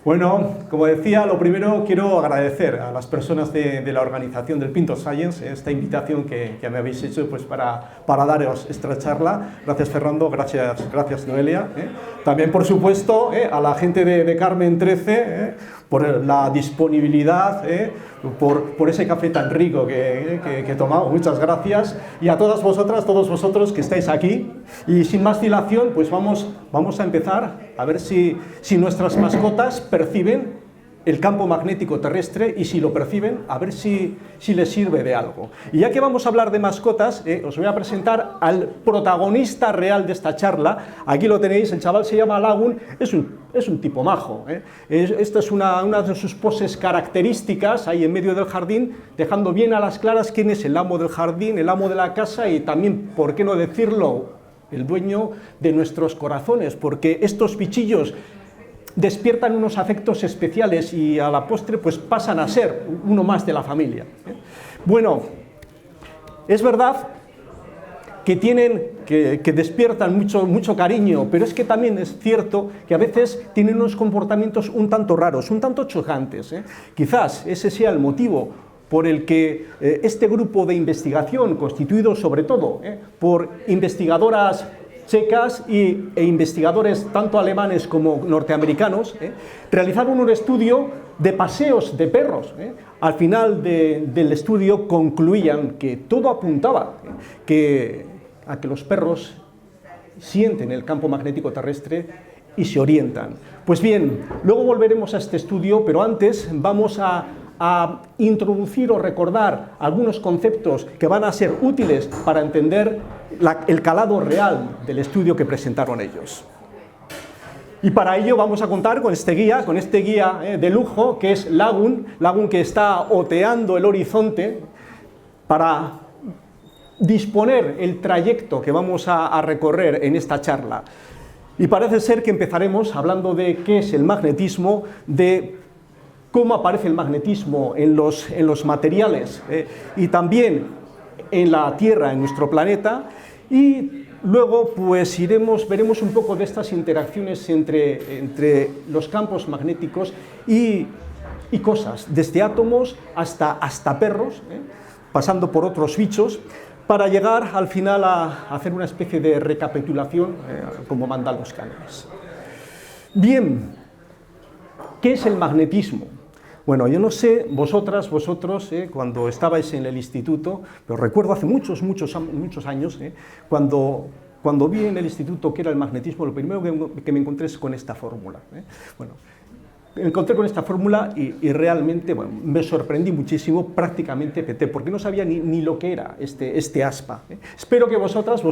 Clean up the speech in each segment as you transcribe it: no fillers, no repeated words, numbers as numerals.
Bueno, como decía, lo primero quiero agradecer a las personas de la organización del Pinto Science esta invitación que me habéis hecho pues, para daros esta charla. Gracias Fernando, gracias Noelia. También, por supuesto, a la gente de Carmen 13 por la disponibilidad, por ese café tan rico que he tomado. Muchas gracias. Y a todas vosotras, todos vosotros que estáis aquí. Y sin más dilación, pues vamos a empezar a ver si nuestras mascotas perciben el campo magnético terrestre y si lo perciben, a ver si les sirve de algo. Y ya que vamos a hablar de mascotas, os voy a presentar al protagonista real de esta charla. Aquí lo tenéis, el chaval se llama Lagun, es un tipo majo. Esta es una de sus poses características ahí en medio del jardín, dejando bien a las claras quién es el amo del jardín, el amo de la casa y también, ¿por qué no decirlo?, el dueño de nuestros corazones, porque estos bichillos despiertan unos afectos especiales y a la postre pues pasan a ser uno más de la familia. Bueno, es verdad que despiertan mucho cariño, pero es que también es cierto que a veces tienen unos comportamientos un tanto raros, un tanto chocantes. Quizás ese sea el motivo por el que este grupo de investigación, constituido sobre todo por investigadoras checas e investigadores tanto alemanes como norteamericanos, realizaron un estudio de paseos de perros. Al final del estudio concluían que todo apuntaba a que los perros sienten el campo magnético terrestre y se orientan. Pues bien, luego volveremos a este estudio, pero antes vamos a introducir o recordar algunos conceptos que van a ser útiles para entender el calado real del estudio que presentaron ellos. Y para ello vamos a contar con este guía de lujo, que es Lagun que está oteando el horizonte para disponer el trayecto que vamos a recorrer en esta charla. Y parece ser que empezaremos hablando de qué es el magnetismo, de cómo aparece el magnetismo en los materiales y también en la Tierra, en nuestro planeta, y luego pues veremos un poco de estas interacciones entre los campos magnéticos y cosas, desde átomos hasta perros, pasando por otros bichos, para llegar al final a hacer una especie de recapitulación como mandan los cánones. Bien, ¿qué es el magnetismo? Bueno, yo no sé, vosotros, cuando estabais en el instituto, pero recuerdo hace muchos años, cuando vi en el instituto qué era el magnetismo, lo primero que me encontré es con esta fórmula. Bueno, me encontré con esta fórmula y realmente me sorprendí muchísimo, prácticamente peté, porque no sabía ni lo que era este aspa. Espero que vosotros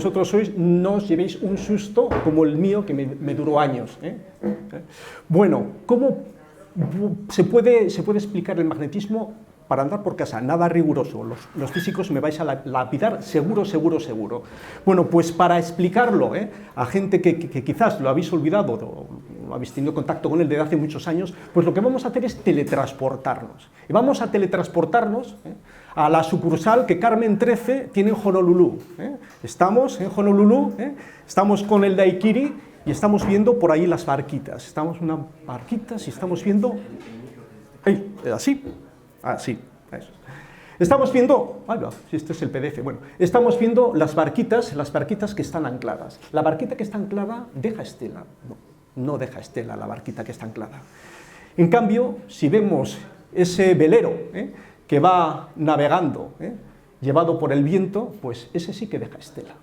no os llevéis un susto como el mío, que me duró años. Bueno, ¿cómo se puede explicar el magnetismo para andar por casa? Nada riguroso, los físicos me vais a lapidar seguro. Bueno, pues para explicarlo a gente que quizás lo habéis olvidado o no habéis tenido contacto con él desde hace muchos años, pues lo que vamos a hacer es teletransportarnos. Y vamos a teletransportarnos a la sucursal que Carmen 13 tiene en Honolulu. Estamos en Honolulu, estamos con el daiquiri, y estamos viendo por ahí las barquitas. Estamos en unas barquitas y estamos viendo... así. Eso. Estamos viendo... este es el PDF. Bueno, estamos viendo las barquitas que están ancladas. La barquita que está anclada deja estela. No deja estela la barquita que está anclada. En cambio, si vemos ese velero que va navegando, llevado por el viento, pues ese sí que deja estela.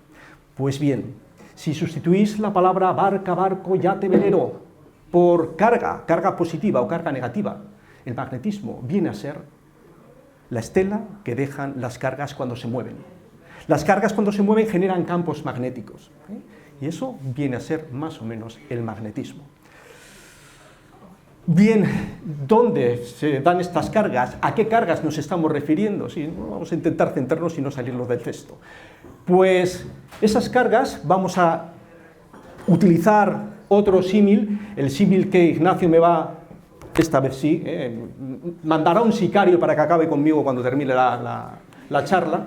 Pues bien, si sustituís la palabra barca, barco, yate, velero por carga positiva o carga negativa, el magnetismo viene a ser la estela que dejan las cargas cuando se mueven. Las cargas cuando se mueven generan campos magnéticos, y eso viene a ser más o menos el magnetismo. Bien, ¿dónde se dan estas cargas? ¿A qué cargas nos estamos refiriendo? Sí, vamos a intentar centrarnos y no salirnos del texto. Pues esas cargas vamos a utilizar otro símil, el símil que Ignacio me va, esta vez sí, mandará un sicario para que acabe conmigo cuando termine la charla,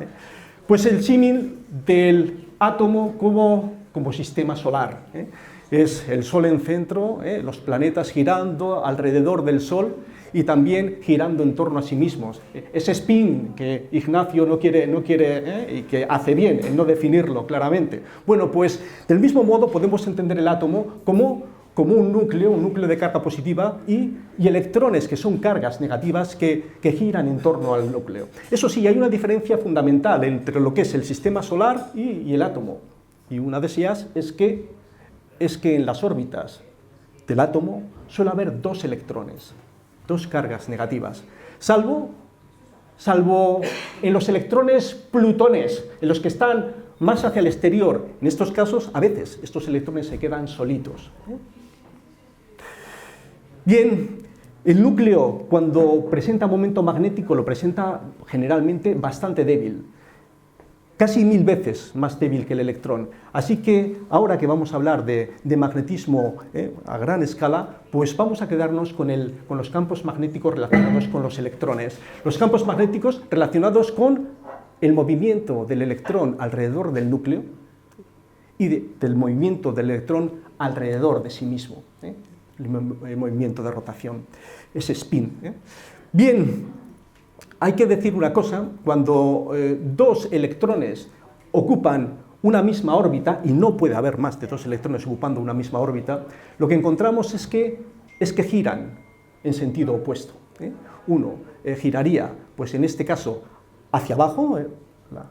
pues el símil del átomo como como sistema solar. Es el Sol en centro, los planetas girando alrededor del Sol y también girando en torno a sí mismos. Ese spin que Ignacio no quiere y que hace bien en no definirlo claramente. Bueno, pues del mismo modo podemos entender el átomo como un núcleo de carga positiva y electrones que son cargas negativas que giran en torno al núcleo. Eso sí, hay una diferencia fundamental entre lo que es el sistema solar y el átomo. Y una de ellas es que en las órbitas del átomo suele haber dos electrones, dos cargas negativas, salvo en los electrones plutones, en los que están más hacia el exterior. En estos casos, a veces, estos electrones se quedan solitos. Bien, el núcleo, cuando presenta momento magnético, lo presenta generalmente bastante débil, casi 1000 veces más débil que el electrón. Así que ahora que vamos a hablar de magnetismo a gran escala, pues vamos a quedarnos con los campos magnéticos relacionados con los electrones. Los campos magnéticos relacionados con el movimiento del electrón alrededor del núcleo y del movimiento del electrón alrededor de sí mismo. El movimiento de rotación, ese spin. Bien. Hay que decir una cosa, cuando dos electrones ocupan una misma órbita, y no puede haber más de dos electrones ocupando una misma órbita, lo que encontramos es que giran en sentido opuesto. Uno giraría, pues en este caso, hacia abajo, la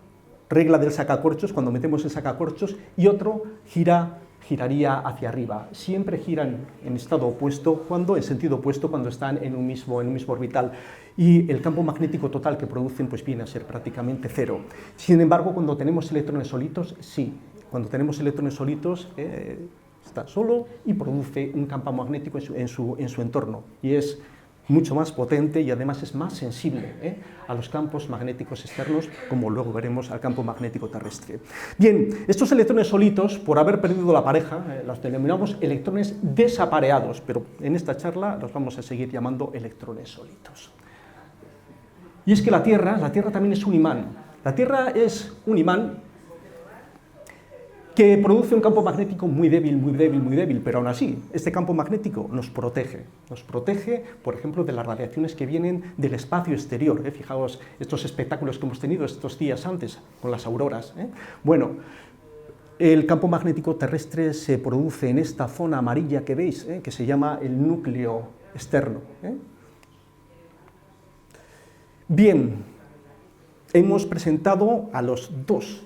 regla del sacacorchos, cuando metemos el sacacorchos, y otro giraría hacia arriba. Siempre giran en estado opuesto, en sentido opuesto, cuando están en un mismo orbital. Y el campo magnético total que producen pues viene a ser prácticamente cero. Sin embargo, cuando tenemos electrones solitos, sí. Cuando tenemos electrones solitos, está solo y produce un campo magnético en su entorno. Y es mucho más potente y además es más sensible a los campos magnéticos externos, como luego veremos al campo magnético terrestre. Bien, estos electrones solitos, por haber perdido la pareja, los denominamos electrones desapareados, pero en esta charla los vamos a seguir llamando electrones solitos. Y es que la Tierra también es un imán. La Tierra es un imán que produce un campo magnético muy débil, pero aún así, este campo magnético nos protege, por ejemplo, de las radiaciones que vienen del espacio exterior. Fijaos estos espectáculos que hemos tenido estos días antes, con las auroras. Bueno, el campo magnético terrestre se produce en esta zona amarilla que veis, que se llama el núcleo externo. Bien, hemos presentado a los dos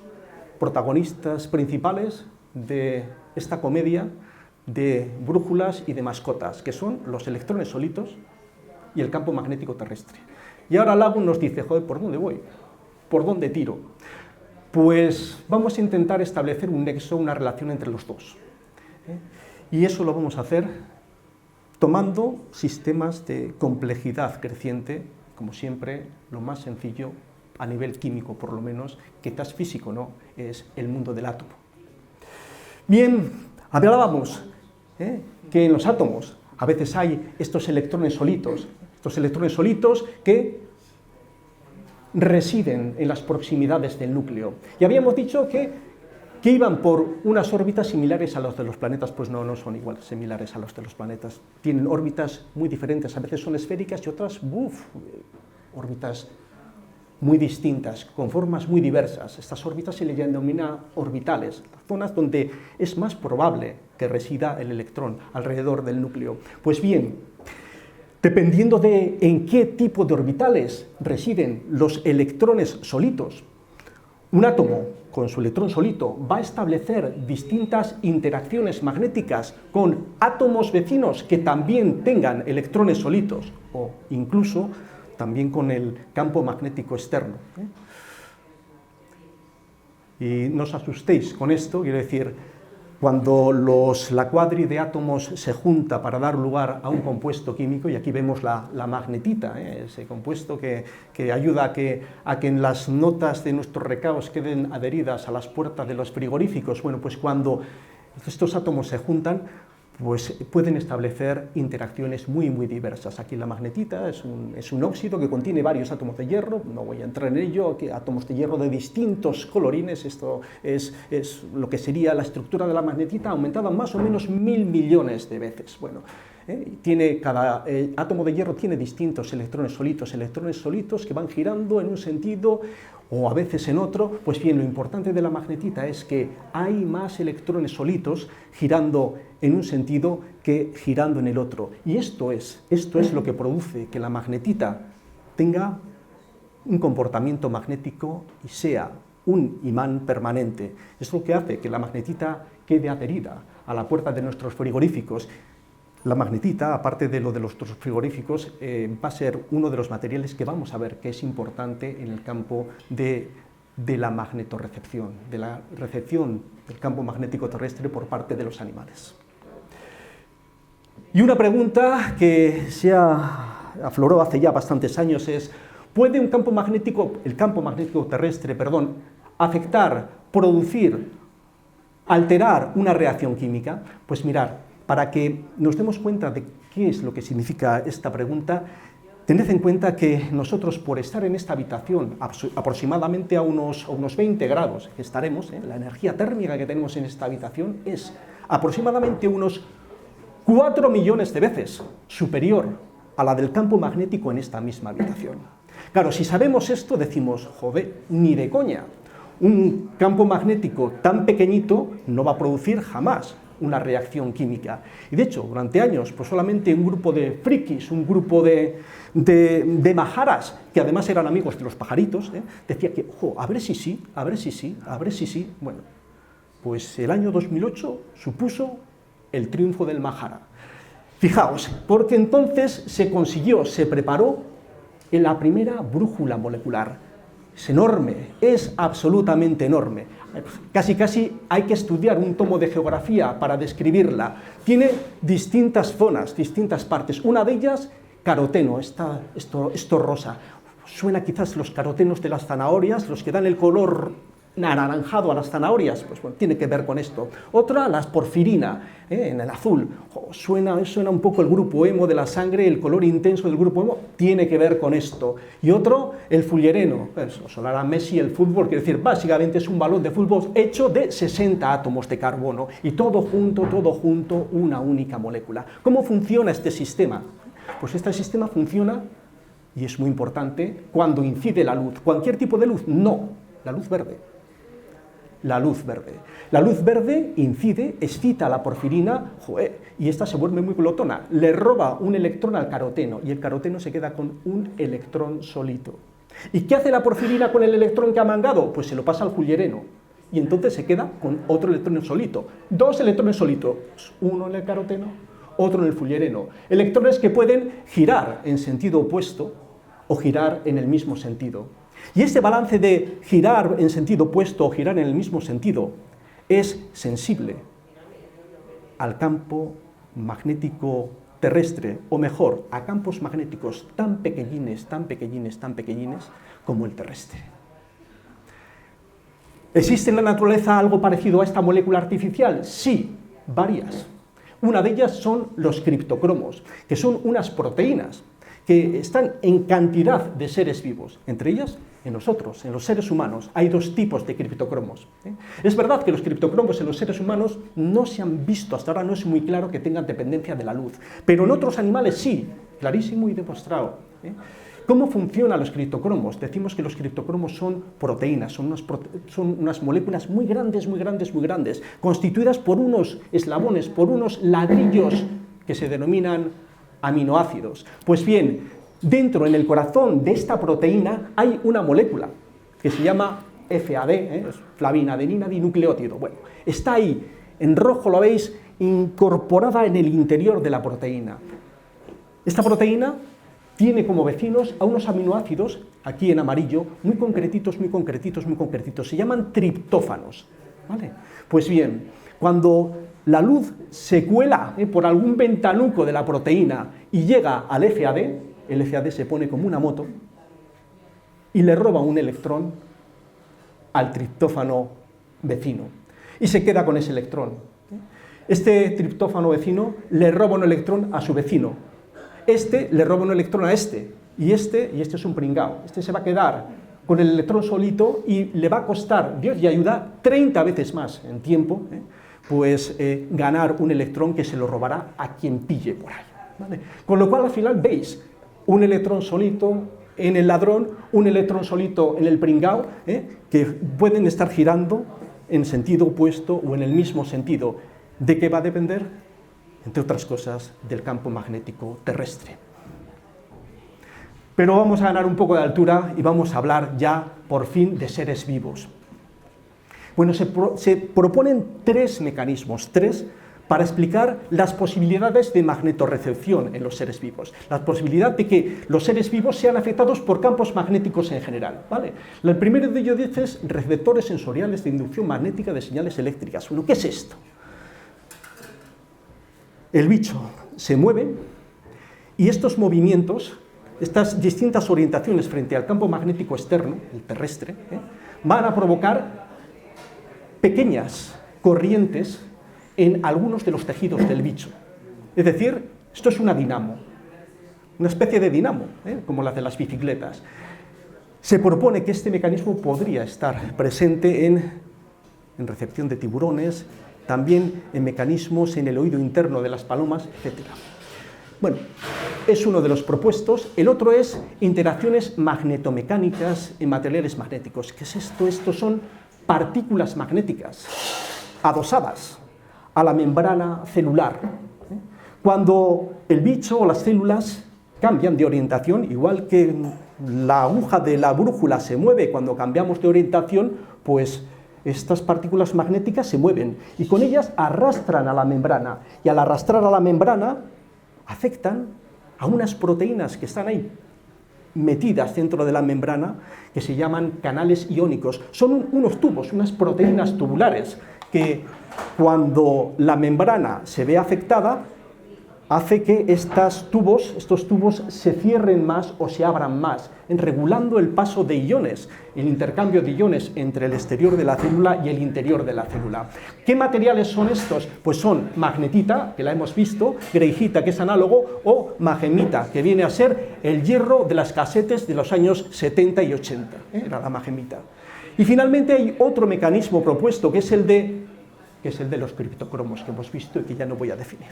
protagonistas principales de esta comedia de brújulas y de mascotas, que son los electrones solitos y el campo magnético terrestre. Y ahora Lagun nos dice, joder, ¿por dónde voy? ¿Por dónde tiro? Pues vamos a intentar establecer un nexo, una relación entre los dos. Y eso lo vamos a hacer tomando sistemas de complejidad creciente, como siempre, lo más sencillo, a nivel químico por lo menos, quizás físico no, es el mundo del átomo. Bien, hablábamos que en los átomos a veces hay estos electrones solitos que residen en las proximidades del núcleo. Y habíamos dicho que iban por unas órbitas similares a las de los planetas. Pues no son igual similares a los de los planetas. Tienen órbitas muy diferentes, a veces son esféricas y otras, órbitas muy distintas, con formas muy diversas. Estas órbitas se les denomina orbitales, zonas donde es más probable que resida el electrón alrededor del núcleo. Pues bien, dependiendo de en qué tipo de orbitales residen los electrones solitos, un átomo con su electrón solito va a establecer distintas interacciones magnéticas con átomos vecinos que también tengan electrones solitos, o incluso también con el campo magnético externo. Y no os asustéis con esto, quiero decir, cuando la cuadri de átomos se junta para dar lugar a un compuesto químico, y aquí vemos la magnetita, ese compuesto que ayuda a que en las notas de nuestros recaos queden adheridas a las puertas de los frigoríficos. Bueno, pues cuando estos átomos se juntan, pues pueden establecer interacciones muy diversas. Aquí la magnetita es un óxido que contiene varios átomos de hierro, no voy a entrar en ello, aquí átomos de hierro de distintos colorines, esto es lo que sería la estructura de la magnetita aumentada más o menos 1000 millones de veces. Bueno, cada átomo de hierro tiene distintos electrones solitos que van girando en un sentido o a veces en otro. Pues bien, lo importante de la magnetita es que hay más electrones solitos girando en un sentido que girando en el otro. Y esto es lo que produce que la magnetita tenga un comportamiento magnético y sea un imán permanente. Es lo que hace que la magnetita quede adherida a la puerta de nuestros frigoríficos. La magnetita, aparte de lo de los frigoríficos, va a ser uno de los materiales que vamos a ver que es importante en el campo de la magnetorrecepción, de la recepción del campo magnético terrestre por parte de los animales. Y una pregunta que se afloró hace ya bastantes años es: ¿puede el campo magnético terrestre, afectar, producir, alterar una reacción química? Pues mirar, para que nos demos cuenta de qué es lo que significa esta pregunta, tened en cuenta que nosotros, por estar en esta habitación aproximadamente a unos 20 grados que estaremos, la energía térmica que tenemos en esta habitación es aproximadamente unos 4 millones de veces superior a la del campo magnético en esta misma habitación. Claro, si sabemos esto, decimos, joder, ni de coña, un campo magnético tan pequeñito no va a producir jamás una reacción química. Y de hecho, durante años, pues solamente un grupo de frikis, un grupo de majaras, que además eran amigos de los pajaritos, decía que, a ver si sí, a ver si sí, a ver si sí. Bueno, pues el año 2008 supuso el triunfo del majara. Fijaos, porque entonces se preparó en la primera brújula molecular. Es enorme, es absolutamente enorme. Casi hay que estudiar un tomo de geografía para describirla. Tiene distintas zonas, distintas partes. Una de ellas, caroteno, esto rosa. Suena quizás los carotenos de las zanahorias, los que dan el color anaranjado a las zanahorias, pues bueno, tiene que ver con esto. Otra, la porfirina, en el azul. Suena un poco el grupo hemo de la sangre, el color intenso del grupo hemo, tiene que ver con esto. Y otro, el fullereno. Os sonará Messi, el fútbol, quiere decir, básicamente es un balón de fútbol hecho de 60 átomos de carbono, y todo junto, una única molécula. ¿Cómo funciona este sistema? Pues este sistema funciona, y es muy importante, cuando incide la luz. ¿Cualquier tipo de luz? No, la luz verde. La luz verde. La luz verde incide, excita a la porfirina, y esta se vuelve muy glotona, le roba un electrón al caroteno, y el caroteno se queda con un electrón solito. ¿Y qué hace la porfirina con el electrón que ha mangado? Pues se lo pasa al fullereno, y entonces se queda con otro electrón solito. 2 electrones solitos, uno en el caroteno, otro en el fullereno. Electrones que pueden girar en sentido opuesto o girar en el mismo sentido. Y este balance de girar en sentido opuesto o girar en el mismo sentido es sensible al campo magnético terrestre, o mejor, a campos magnéticos tan pequeñines como el terrestre. ¿Existe en la naturaleza algo parecido a esta molécula artificial? Sí, varias. Una de ellas son los criptocromos, que son unas proteínas que están en cantidad de seres vivos, entre ellas en nosotros, en los seres humanos. Hay 2 tipos de criptocromos. Es verdad que los criptocromos en los seres humanos no se han visto, hasta ahora no es muy claro que tengan dependencia de la luz, pero en otros animales sí, clarísimo y demostrado. ¿Cómo funcionan los criptocromos? Decimos que los criptocromos son proteínas, son unas moléculas muy grandes, constituidas por unos eslabones, por unos ladrillos que se denominan aminoácidos. Pues bien, dentro, en el corazón de esta proteína, hay una molécula que se llama FAD, flavinadenina dinucleótido. Bueno, está ahí, en rojo lo veis, incorporada en el interior de la proteína. Esta proteína tiene como vecinos a unos aminoácidos, aquí en amarillo, muy concretitos, se llaman triptófanos, ¿vale? Pues bien, cuando la luz se cuela por algún ventanuco de la proteína y llega al FAD, el FAD se pone como una moto y le roba un electrón al triptófano vecino y se queda con ese electrón. Este triptófano vecino le roba un electrón a su vecino. Este le roba un electrón a este. Y este es un pringao. Este se va a quedar con el electrón solito y le va a costar, Dios y ayuda, 30 veces más en tiempo, ganar un electrón que se lo robará a quien pille por ahí, ¿vale? Con lo cual, al final, veis un electrón solito en el ladrón, un electrón solito en el pringao, que pueden estar girando en sentido opuesto o en el mismo sentido. ¿De qué va a depender? Entre otras cosas, del campo magnético terrestre. Pero vamos a ganar un poco de altura y vamos a hablar ya, por fin, de seres vivos. Bueno, se proponen tres mecanismos, para explicar las posibilidades de magnetorrecepción en los seres vivos. La posibilidad de que los seres vivos sean afectados por campos magnéticos en general, ¿vale? El primero de ellos es receptores sensoriales de inducción magnética de señales eléctricas. Bueno, ¿qué es esto? El bicho se mueve y estos movimientos, estas distintas orientaciones frente al campo magnético externo, el terrestre, van a provocar pequeñas corrientes en algunos de los tejidos del bicho. Es decir, esto es una dinamo, una especie de dinamo, como la de las bicicletas. Se propone que este mecanismo podría estar presente en recepción de tiburones, también en mecanismos en el oído interno de las palomas, etc. Bueno, es uno de los propuestos. El otro es interacciones magnetomecánicas en materiales magnéticos. ¿Qué es esto? Estos son partículas magnéticas adosadas a la membrana celular. Cuando el bicho o las células cambian de orientación, igual que la aguja de la brújula se mueve cuando cambiamos de orientación, pues estas partículas magnéticas se mueven y con ellas arrastran a la membrana, y al arrastrar a la membrana afectan a unas proteínas que están ahí metidas dentro de la membrana, que se llaman canales iónicos. Son unos tubos, unas proteínas tubulares, que cuando la membrana se ve afectada, hace que estos tubos se cierren más o se abran más, regulando el paso de iones, el intercambio de iones entre el exterior de la célula y el interior de la célula. ¿Qué materiales son estos? Pues son magnetita, que la hemos visto, greigita, que es análogo, o magemita, que viene a ser el hierro de las casetes de los años 70 y 80, era la magemita. Y finalmente hay otro mecanismo propuesto, que es el de los criptocromos, que hemos visto y que ya no voy a definir.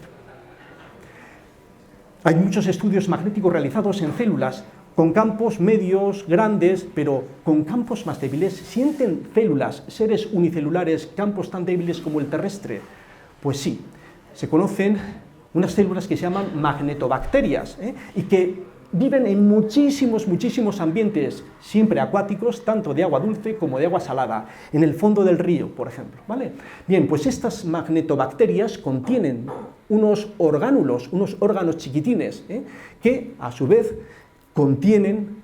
Hay muchos estudios magnéticos realizados en células con campos medios, grandes, pero con campos más débiles. ¿Sienten células, seres unicelulares, campos tan débiles como el terrestre? Pues sí, se conocen unas células que se llaman magnetobacterias, y que viven en muchísimos ambientes, siempre acuáticos, tanto de agua dulce como de agua salada, en el fondo del río, por ejemplo, ¿vale? Bien, pues estas magnetobacterias contienen unos orgánulos, unos órganos chiquitines, que a su vez contienen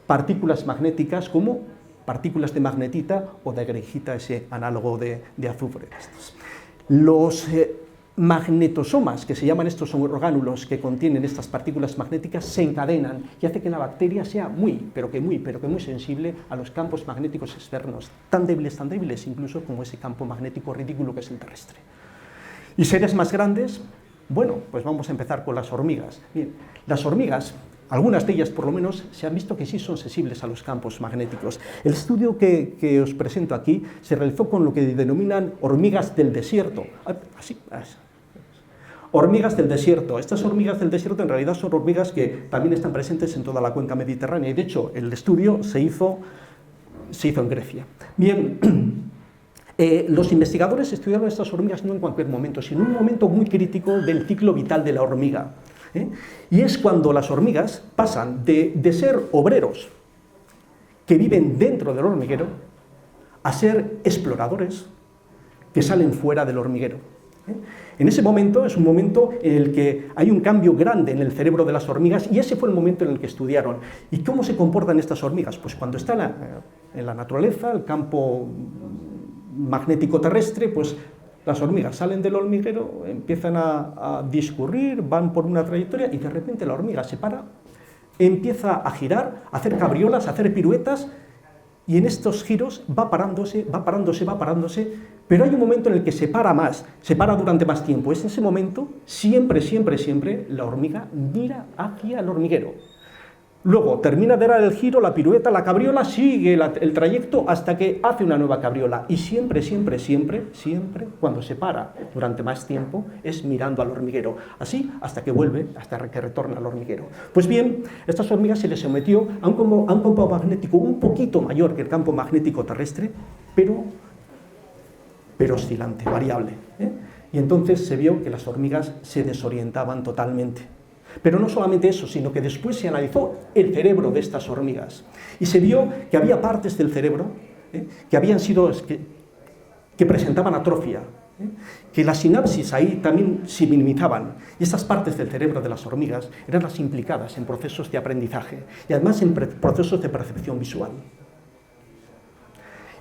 partículas magnéticas como partículas de magnetita o de greigita, ese análogo de azufre. Los magnetosomas, que se llaman estos orgánulos que contienen estas partículas magnéticas, se encadenan y hace que la bacteria sea muy sensible a los campos magnéticos externos, tan débiles incluso como ese campo magnético ridículo que es el terrestre. ¿Y seres más grandes? Bueno, pues vamos a empezar con las hormigas. Bien, las hormigas, algunas de ellas por lo menos, se han visto que sí son sensibles a los campos magnéticos. El estudio que os presento aquí se realizó con lo que denominan hormigas del desierto. Hormigas del desierto. Estas hormigas del desierto en realidad son hormigas que también están presentes en toda la cuenca mediterránea, y de hecho el estudio se hizo en Grecia. Bien, los investigadores estudiaron estas hormigas no en cualquier momento, sino en un momento muy crítico del ciclo vital de la hormiga. Y es cuando las hormigas pasan de ser obreros que viven dentro del hormiguero a ser exploradores que salen fuera del hormiguero. En ese momento es un momento en el que hay un cambio grande en el cerebro de las hormigas, y ese fue el momento en el que estudiaron. ¿Y cómo se comportan estas hormigas? Pues cuando están en la naturaleza, el campo magnético terrestre, pues las hormigas salen del hormiguero, empiezan a discurrir, van por una trayectoria y de repente la hormiga se para, empieza a girar, a hacer cabriolas, a hacer piruetas, y en estos giros va parándose Pero hay un momento en el que se para más, se para durante más tiempo. Es en ese momento, siempre, la hormiga mira hacia el hormiguero. Luego termina de dar el giro, la pirueta, la cabriola, sigue el trayecto hasta que hace una nueva cabriola. Y siempre, cuando se para durante más tiempo, es mirando al hormiguero. Así hasta que vuelve, hasta que retorna al hormiguero. Pues bien, a estas hormigas se les sometió a un campo magnético un poquito mayor que el campo magnético terrestre, pero oscilante, variable. Y entonces se vio que las hormigas se desorientaban totalmente. Pero no solamente eso, sino que después se analizó el cerebro de estas hormigas y se vio que había partes del cerebro que presentaban atrofia, que las sinapsis ahí también se minimizaban, y estas partes del cerebro de las hormigas eran las implicadas en procesos de aprendizaje y además en procesos de percepción visual.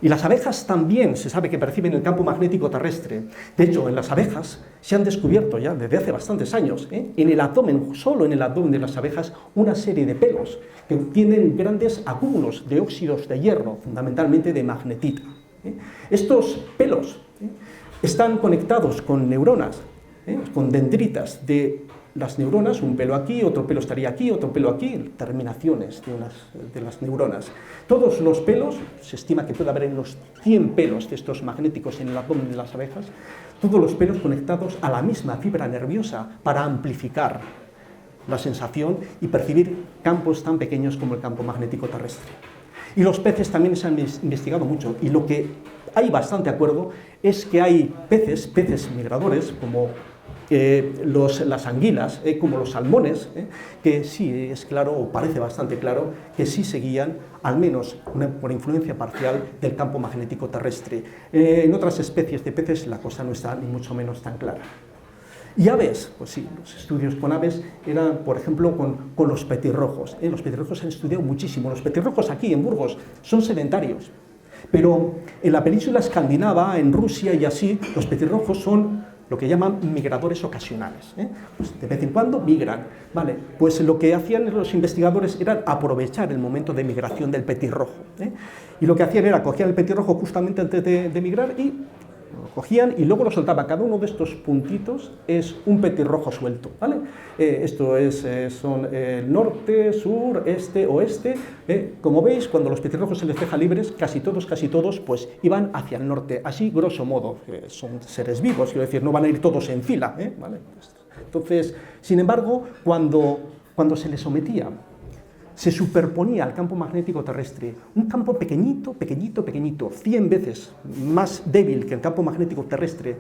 Y las abejas también se sabe que perciben el campo magnético terrestre. De hecho, en las abejas se han descubierto ya desde hace bastantes años, en el abdomen, solo en el abdomen de las abejas, una serie de pelos que tienen grandes acúmulos de óxidos de hierro, fundamentalmente de magnetita. Estos pelos están conectados con neuronas, con dendritas de las neuronas, un pelo aquí, otro pelo estaría aquí, otro pelo aquí, terminaciones de las neuronas. Todos los pelos, se estima que puede haber unos 100 pelos de estos magnéticos en el abdomen de las abejas, todos los pelos conectados a la misma fibra nerviosa para amplificar la sensación y percibir campos tan pequeños como el campo magnético terrestre. Y los peces también se han investigado mucho, y lo que hay bastante acuerdo es que hay peces migradores, como las anguilas, como los salmones, que sí es claro, o parece bastante claro, que sí seguían, al menos por influencia parcial, del campo magnético terrestre. En otras especies de peces la cosa no está ni mucho menos tan clara. Y aves, pues sí, los estudios con aves eran, por ejemplo, con los petirrojos. Los petirrojos se han estudiado muchísimo. Los petirrojos aquí en Burgos son sedentarios, pero en la península escandinava, en Rusia y así, los petirrojos son lo que llaman migradores ocasionales. Pues de vez en cuando migran. Vale, pues lo que hacían los investigadores era aprovechar el momento de migración del petirrojo. Y lo que hacían era cogían el petirrojo justamente antes de migrar y lo cogían y luego lo soltaban. Cada uno de estos puntitos es un petirrojo suelto, ¿vale? Esto son el norte, sur, este, oeste. Como veis, cuando los petirrojos se les deja libres, casi todos, pues iban hacia el norte. Así, grosso modo, son seres vivos, quiero decir, no van a ir todos en fila, ¿vale? Entonces, sin embargo, cuando se les sometía, se superponía al campo magnético terrestre, un campo pequeñito, 100 veces más débil que el campo magnético terrestre,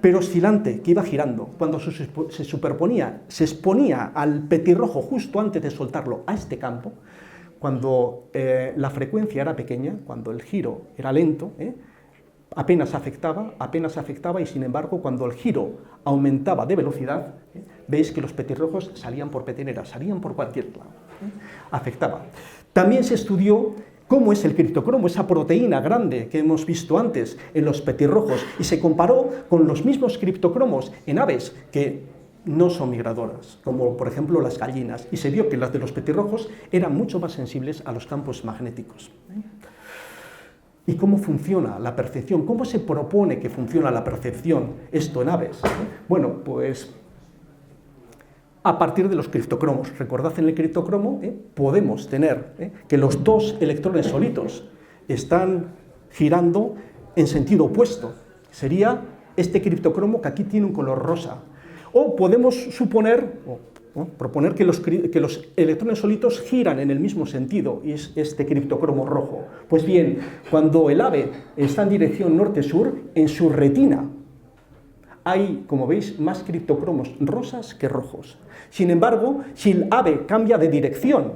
pero oscilante, que iba girando. Cuando se superponía, se exponía al petirrojo justo antes de soltarlo a este campo, cuando la frecuencia era pequeña, cuando el giro era lento, apenas afectaba, y sin embargo, cuando el giro aumentaba de velocidad, veis que los petirrojos salían por peteneras, salían por cualquier lado. Afectaba. También se estudió cómo es el criptocromo, esa proteína grande que hemos visto antes en los petirrojos, y se comparó con los mismos criptocromos en aves que no son migradoras, como por ejemplo las gallinas, y se vio que las de los petirrojos eran mucho más sensibles a los campos magnéticos. ¿Y cómo funciona la percepción? ¿Cómo se propone que funciona la percepción esto en aves? Bueno, pues a partir de los criptocromos. Recordad, en el criptocromo podemos tener que los dos electrones solitos están girando en sentido opuesto. Sería este criptocromo que aquí tiene un color rosa. O podemos suponer, proponer que los electrones solitos giran en el mismo sentido, y es este criptocromo rojo. Pues bien, cuando el ave está en dirección norte-sur, en su retina hay, como veis, más criptocromos rosas que rojos. Sin embargo, si el ave cambia de dirección,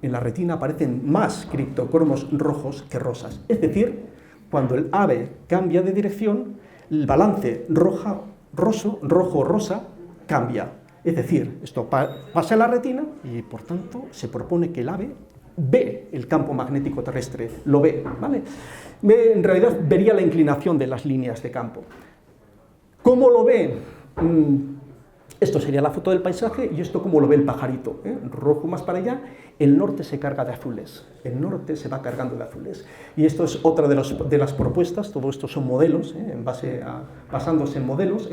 en la retina aparecen más criptocromos rojos que rosas. Es decir, cuando el ave cambia de dirección, el balance rojo-rosa cambia. Es decir, esto pasa en la retina y, por tanto, se propone que el ave ve el campo magnético terrestre, lo ve, ¿vale? En realidad vería la inclinación de las líneas de campo. ¿Cómo lo ve? Esto sería la foto del paisaje y esto como lo ve el pajarito, ¿eh? Rojo más para allá, el norte se carga de azules, el norte se va cargando de azules. Y esto es otra de las propuestas, todo esto son modelos, basándose en modelos.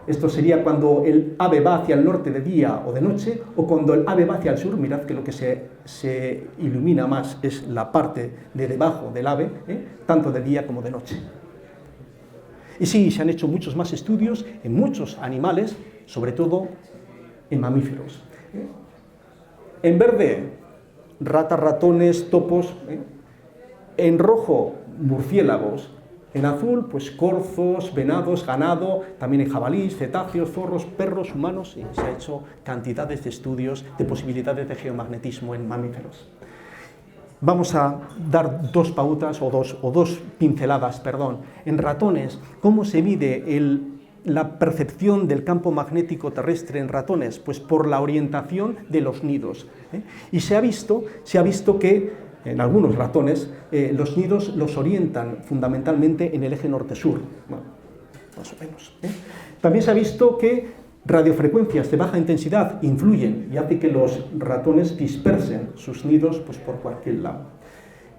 Esto sería cuando el ave va hacia el norte de día o de noche, o cuando el ave va hacia el sur. Mirad que lo que se ilumina más es la parte de debajo del ave, tanto de día como de noche. Y sí, se han hecho muchos más estudios en muchos animales, sobre todo en mamíferos. En verde, ratas, ratones, topos. En rojo, murciélagos. En azul, pues corzos, venados, ganado, también en jabalíes, cetáceos, zorros, perros, humanos, y se ha hecho cantidades de estudios de posibilidades de geomagnetismo en mamíferos. Vamos a dar dos pautas o dos pinceladas, perdón. En ratones, ¿cómo se mide la percepción del campo magnético terrestre en ratones? Pues por la orientación de los nidos. Y se ha visto que en algunos ratones los nidos los orientan fundamentalmente en el eje norte-sur, bueno, más o menos. También se ha visto que radiofrecuencias de baja intensidad influyen y hacen que los ratones dispersen sus nidos pues, por cualquier lado.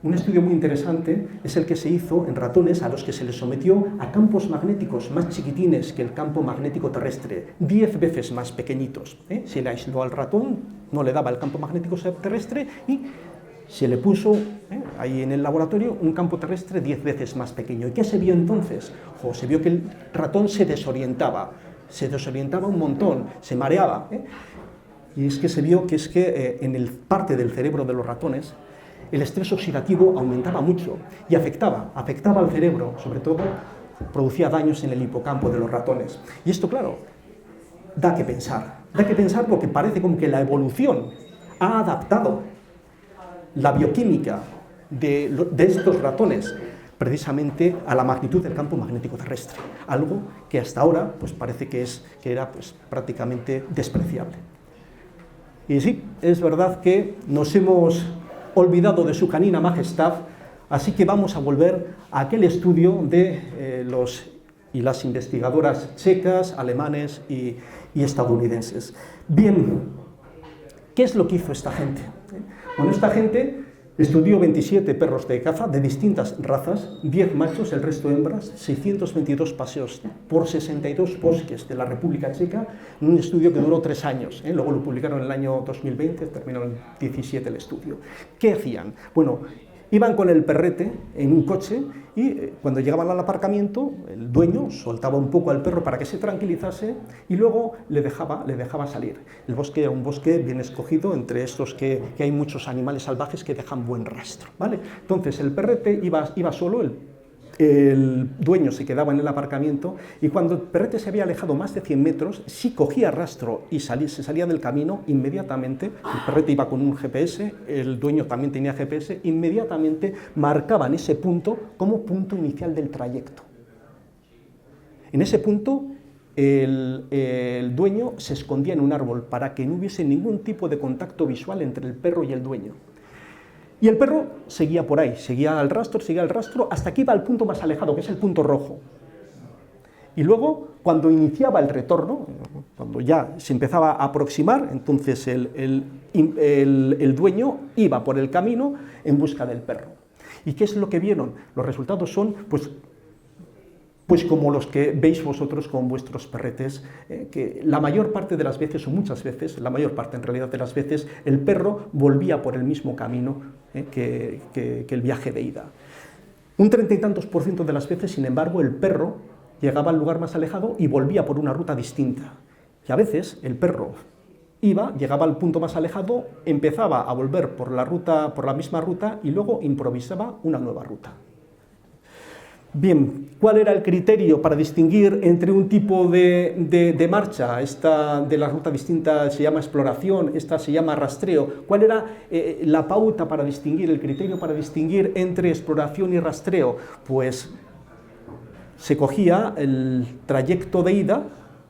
Un estudio muy interesante es el que se hizo en ratones a los que se les sometió a campos magnéticos más chiquitines que el campo magnético terrestre, 10 veces más pequeñitos. Se le aisló al ratón, no le daba el campo magnético terrestre y se le puso ahí en el laboratorio un campo terrestre 10 veces más pequeño. ¿Y qué se vio entonces? Se vio que el ratón se desorientaba un montón, se mareaba. Y es que se vio que en el parte del cerebro de los ratones el estrés oxidativo aumentaba mucho y afectaba al cerebro, sobre todo producía daños en el hipocampo de los ratones. Y esto, claro, da que pensar porque parece como que la evolución ha adaptado la bioquímica de estos ratones precisamente a la magnitud del campo magnético terrestre, algo que hasta ahora pues, parece que era pues, prácticamente despreciable. Y sí, es verdad que nos hemos olvidado de su canina majestad, así que vamos a volver a aquel estudio de las investigadoras checas, alemanes y estadounidenses. Bien, ¿qué es lo que hizo esta gente? Bueno, esta gente estudió 27 perros de caza de distintas razas, 10 machos, el resto hembras, 622 paseos por 62 bosques de la República Checa, en un estudio que duró 3 años. Luego lo publicaron en el año 2020, terminó en 2017 el estudio. ¿Qué hacían? Bueno, iban con el perrete en un coche y cuando llegaban al aparcamiento, el dueño soltaba un poco al perro para que se tranquilizase y luego le dejaba salir. El bosque era un bosque bien escogido, entre estos que hay muchos animales salvajes que dejan buen rastro, ¿vale? Entonces el perrete iba solo, el dueño se quedaba en el aparcamiento y cuando el perrete se había alejado más de 100 metros, si cogía rastro y se salía del camino, inmediatamente, el perrete iba con un GPS, el dueño también tenía GPS, inmediatamente marcaban ese punto como punto inicial del trayecto. En ese punto, el dueño se escondía en un árbol para que no hubiese ningún tipo de contacto visual entre el perro y el dueño. Y el perro seguía por ahí, seguía el rastro, hasta que iba al punto más alejado, que es el punto rojo. Y luego, cuando iniciaba el retorno, cuando ya se empezaba a aproximar, entonces el dueño iba por el camino en busca del perro. ¿Y qué es lo que vieron? Los resultados son, pues como los que veis vosotros con vuestros perretes, que la mayor parte de las veces, o muchas veces, la mayor parte en realidad de las veces, el perro volvía por el mismo camino que el viaje de ida. Un 30 y tantos % de las veces, sin embargo, el perro llegaba al lugar más alejado y volvía por una ruta distinta. Y a veces el perro llegaba al punto más alejado, empezaba a volver por la misma ruta y luego improvisaba una nueva ruta. Bien, ¿cuál era el criterio para distinguir entre un tipo de marcha? Esta de la ruta distinta se llama exploración, esta se llama rastreo. ¿Cuál era la pauta para distinguir, el criterio para distinguir entre exploración y rastreo? Pues se cogía el trayecto de ida,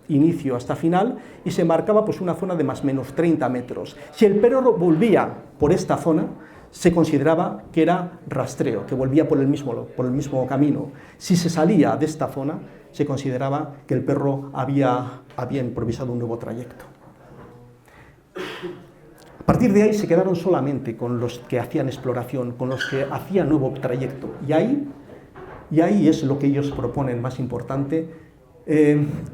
inicio hasta final, y se marcaba pues, una zona de más o menos 30 metros. Si el perro volvía por esta zona, se consideraba que era rastreo, que volvía por el mismo camino. Si se salía de esta zona, se consideraba que el perro había improvisado un nuevo trayecto. A partir de ahí se quedaron solamente con los que hacían exploración, con los que hacían nuevo trayecto. Y ahí es lo que ellos proponen más importante.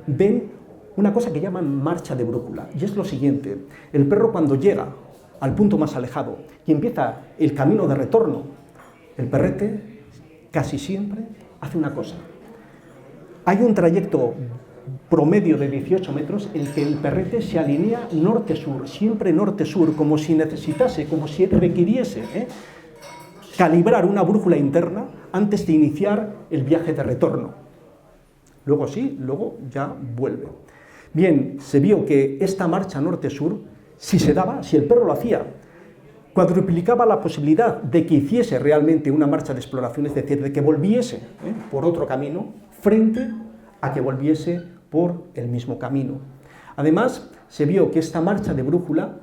Ven una cosa que llaman marcha de brújula, y es lo siguiente: el perro, cuando llega al punto más alejado y empieza el camino de retorno, el perrete casi siempre hace una cosa. Hay un trayecto promedio de 18 metros en el que el perrete se alinea norte-sur, siempre norte-sur, como si necesitase, como si requiriese calibrar una brújula interna antes de iniciar el viaje de retorno. Luego sí, luego ya vuelve. Bien, se vio que esta marcha norte-sur, si el perro lo hacía, cuadruplicaba la posibilidad de que hiciese realmente una marcha de exploración, es decir, de que volviese por otro camino, frente a que volviese por el mismo camino. Además, se vio que esta marcha de brújula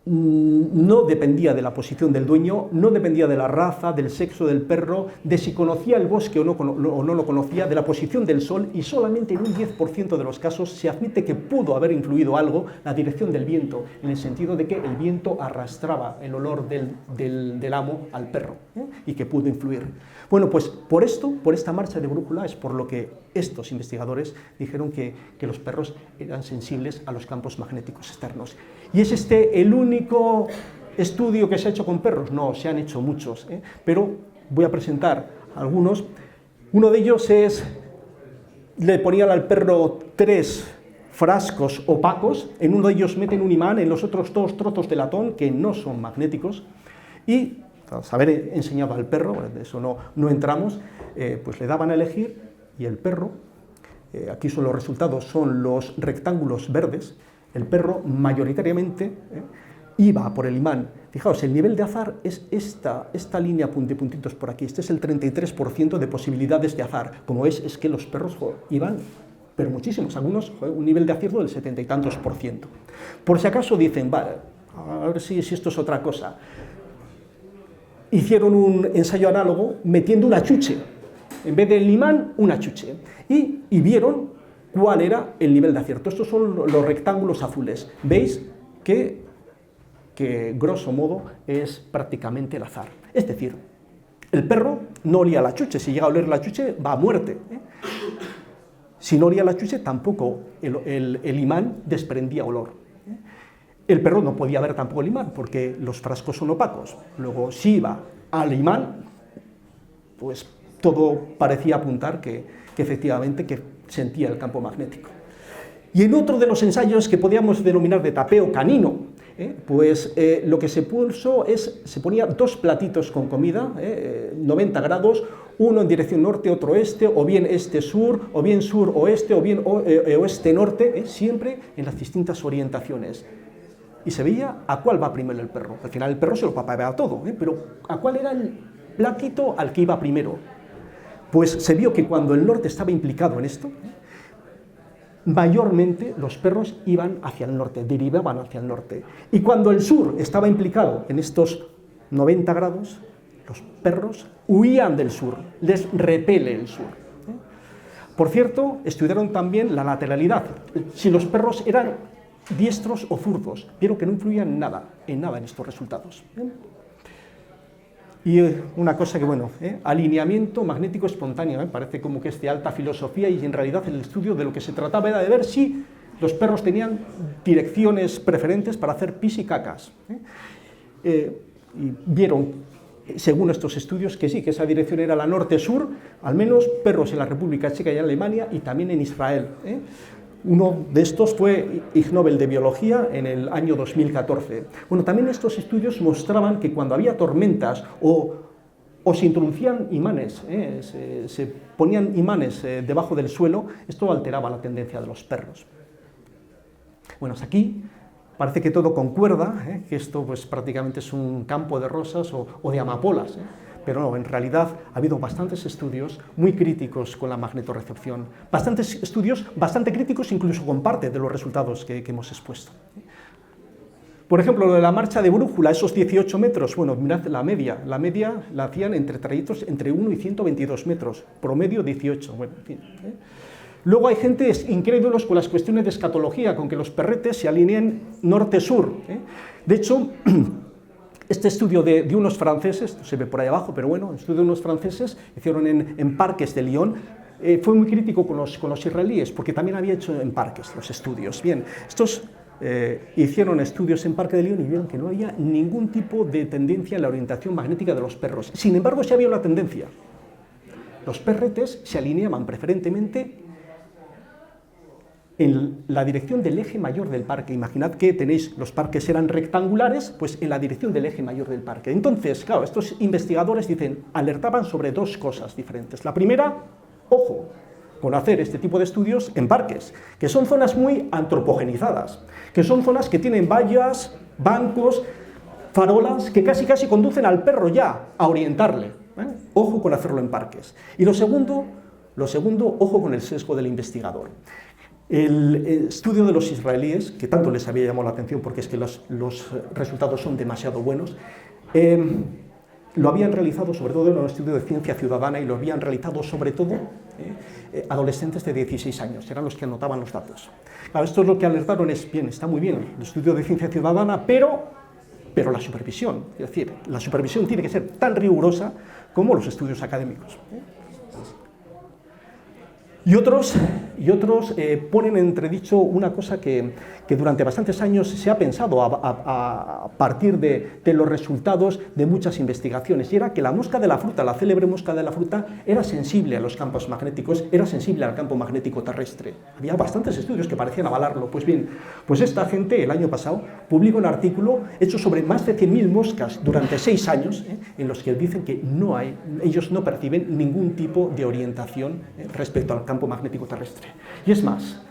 no dependía de la posición del dueño, no dependía de la raza, del sexo del perro, de si conocía el bosque o no lo conocía, de la posición del sol, y solamente en un 10% de los casos se admite que pudo haber influido algo la dirección del viento, en el sentido de que el viento arrastraba el olor del amo al perro, y que pudo influir. Bueno, pues por esta marcha de brújula es por lo que estos investigadores dijeron que los perros eran sensibles a los campos magnéticos externos. ¿Y es este el único estudio que se ha hecho con perros? No, se han hecho muchos, pero voy a presentar algunos. Uno de ellos le ponían al perro 3 frascos opacos, en uno de ellos meten un imán, en los otros 2 trozos de latón que no son magnéticos, y tras haber enseñado al perro, de eso no entramos, pues le daban a elegir, y el perro, aquí son los resultados, son los rectángulos verdes. El perro mayoritariamente iba por el imán. Fijaos, el nivel de azar es esta línea de puntitos por aquí. Este es el 33% de posibilidades de azar. Como es que los perros iban, pero muchísimos. Algunos, un nivel de acierto del 70 y tantos %. Por si acaso dicen, vale, a ver si esto es otra cosa. Hicieron un ensayo análogo metiendo una chuche. En vez del imán, una chuche. Y vieron cuál era el nivel de acierto. Estos son los rectángulos azules. Veis que grosso modo es prácticamente el azar. Es decir, el perro no olía la chuche. Si llega a oler la chuche, va a muerte. Si no olía la chuche, tampoco el imán desprendía olor. El perro no podía ver tampoco el imán, porque los frascos son opacos. Luego, si iba al imán, pues todo parecía apuntar que efectivamente que sentía el campo magnético. Y en otro de los ensayos que podíamos denominar de tapeo canino, pues lo que se puso se ponía 2 platitos con comida, 90 grados, uno en dirección norte, otro este, o bien este-sur, o bien sur-oeste, o bien oeste-norte, siempre en las distintas orientaciones. Y se veía a cuál va primero el perro. Al final el perro se lo papabeaba todo, pero a cuál era el platito al que iba primero. Pues se vio que cuando el norte estaba implicado en esto, mayormente los perros iban hacia el norte, derivaban hacia el norte. Y cuando el sur estaba implicado en estos 90 grados, los perros huían del sur, les repele el sur. Por cierto, estudiaron también la lateralidad, si los perros eran diestros o zurdos, vieron que no influían en nada en estos resultados. Y una cosa que, bueno, alineamiento magnético espontáneo, parece como que es de alta filosofía, y en realidad el estudio de lo que se trataba era de ver si los perros tenían direcciones preferentes para hacer pis y cacas. Y vieron, según estos estudios, que sí, que esa dirección era la norte-sur, al menos perros en la República Checa y en Alemania, y también en Israel. Uno de estos fue Ig Nobel de Biología en el año 2014. Bueno, también estos estudios mostraban que cuando había tormentas o se introducían imanes, se ponían imanes debajo del suelo, esto alteraba la tendencia de los perros. Bueno, hasta aquí parece que todo concuerda, que esto pues prácticamente es un campo de rosas o de amapolas. Pero no, en realidad ha habido bastantes estudios muy críticos con la magnetorrecepción, bastantes estudios bastante críticos incluso con parte de los resultados que hemos expuesto. Por ejemplo, lo de la marcha de brújula, esos 18 metros, bueno, mirad la media la hacían entre trayectos entre 1 y 122 metros, promedio 18, bueno, en fin, ¿eh? Luego hay gente incrédulos con las cuestiones de escatología, con que los perretes se alineen norte-sur, ¿eh? De hecho, este estudio de unos franceses, se ve por ahí abajo, pero bueno, el estudio de unos franceses, hicieron en parques de Lyon, fue muy crítico con los israelíes, porque también había hecho en parques los estudios. Bien, estos hicieron estudios en Parque de Lyon y vieron que no había ningún tipo de tendencia en la orientación magnética de los perros. Sin embargo, sí había una tendencia. Los perretes se alineaban preferentemente en la dirección del eje mayor del parque. Imaginad que tenéis, los parques eran rectangulares, pues en la dirección del eje mayor del parque. Entonces, claro, estos investigadores dicen, alertaban sobre dos cosas diferentes. La primera, ojo, con hacer este tipo de estudios en parques, que son zonas muy antropogenizadas, que son zonas que tienen vallas, bancos, farolas, que casi conducen al perro ya a orientarle, ¿eh? Ojo con hacerlo en parques. Y lo segundo, ojo con el sesgo del investigador. El estudio de los israelíes, que tanto les había llamado la atención porque es que los resultados son demasiado buenos, lo habían realizado sobre todo en un estudio de ciencia ciudadana y lo habían realizado sobre todo adolescentes de 16 años, eran los que anotaban los datos. Claro, esto es lo que alertaron, es bien, está muy bien el estudio de ciencia ciudadana, pero la supervisión, es decir, la supervisión tiene que ser tan rigurosa como los estudios académicos. Y otros ponen en entredicho una cosa que durante bastantes años se ha pensado a partir de los resultados de muchas investigaciones, y era que la mosca de la fruta, la célebre mosca de la fruta, era sensible a los campos magnéticos, era sensible al campo magnético terrestre. Había bastantes estudios que parecían avalarlo. Pues bien, pues esta gente el año pasado publicó un artículo hecho sobre más de 100.000 moscas durante 6 años, en los que dicen que ellos no perciben ningún tipo de orientación respecto al campo magnético terrestre. Y es más,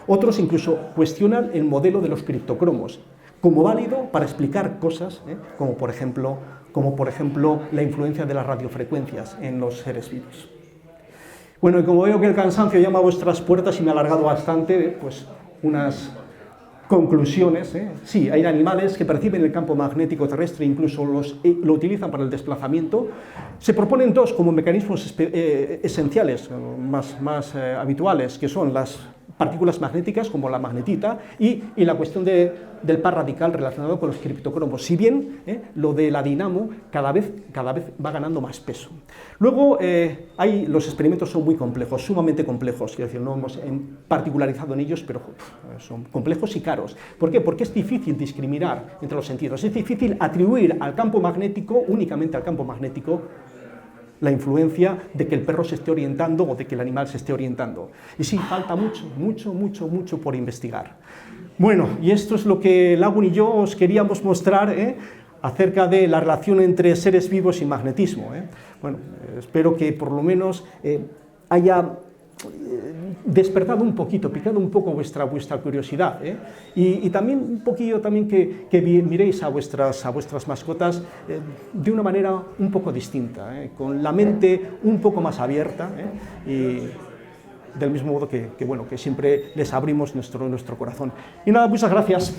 otros incluso cuestionan el modelo de los criptocromos como válido para explicar cosas, como por ejemplo la influencia de las radiofrecuencias en los seres vivos. Bueno, y como veo que el cansancio llama a vuestras puertas y me ha alargado bastante, pues unas conclusiones. Sí, hay animales que perciben el campo magnético terrestre, incluso lo utilizan para el desplazamiento. Se proponen dos como mecanismos esenciales, más habituales, que son las partículas magnéticas, como la magnetita, y la cuestión del par radical relacionado con los criptocromos. Si bien lo de la dinamo cada vez va ganando más peso. Luego, los experimentos son muy complejos, sumamente complejos, es decir, no hemos particularizado en ellos, pero son complejos y caros. ¿Por qué? Porque es difícil discriminar entre los sentidos, es difícil atribuir al campo magnético, únicamente al campo magnético, la influencia de que el perro se esté orientando o de que el animal se esté orientando. Y sí, falta mucho por investigar. Bueno, y esto es lo que Lagun y yo os queríamos mostrar acerca de la relación entre seres vivos y magnetismo. Bueno, espero que por lo menos haya despertado un poquito, picado un poco vuestra curiosidad, y también un poquillo que miréis a vuestras mascotas de una manera un poco distinta, con la mente un poco más abierta, y del mismo modo que siempre les abrimos nuestro corazón. Y nada, muchas gracias.